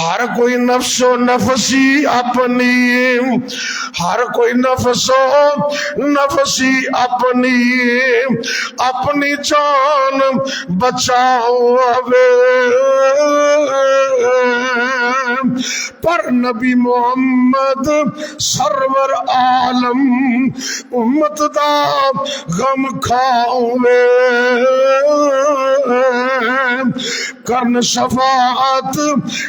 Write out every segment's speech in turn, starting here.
ہر کوئی نفس و نفسی اپنی، ہر کوئی نفس و نفسی اپنی، اپنی جان بچاؤ پر نبی محمد سرور عالم امت دا غم کھاوے کرن شفاعت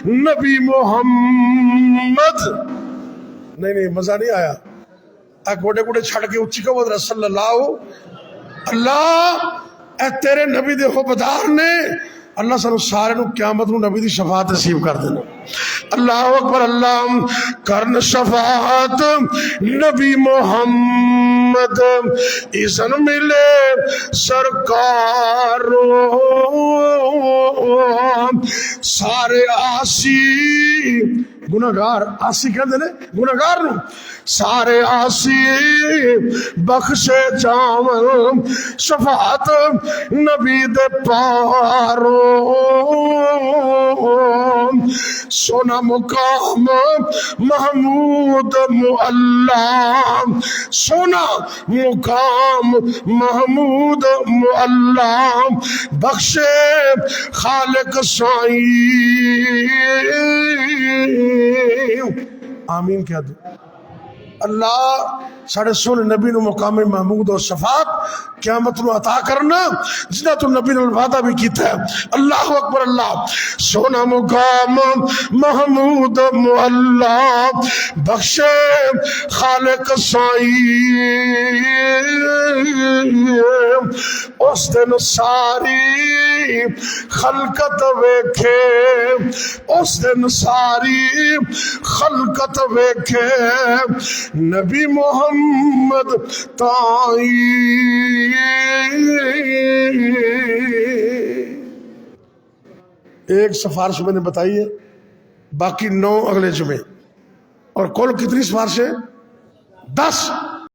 نبی محمد۔ نہیں مزہ نہیں آیا، گوڑے گوڑے چھڑ کے اچھی کو بدر صلی اللہ اے تیرے نبی دے خوبدار نے اللہ سانو سارے نو قیامت نو نبی دی شفاعت نصیب کر دینا۔ اللہ اکبر، اللہ کرن شفاعت نبی محمد اذن ملے سرکارو سارے آسی گناہگار، آسی کہتے ہیں گناہگار نو، سارے آسی بخشے جاون شفاعت نبی دے پارو سونا مقام محمود معلا، سونا مقام محمود معلا بخشے خالق سائی، آمین کہہ دو۔ اللہ ساڑھے سونے نبی نو مقام محمود اور شفاعت قیامت نو عطا کرنا جنہ تو نبی نے وعدہ بھی کیتا ہے۔ اللہ اکبر، اللہ سونا مقام محمود معلا بخشے خالق سائی، اس دن ساری خلقت ویکھے، اس دن ساری خلقت ویکھے نبی محمد تائی۔ ایک سفارش میں نے بتائی ہے، باقی 9 اگلے جمعے، اور کل کتنی سفارشیں؟ 10۔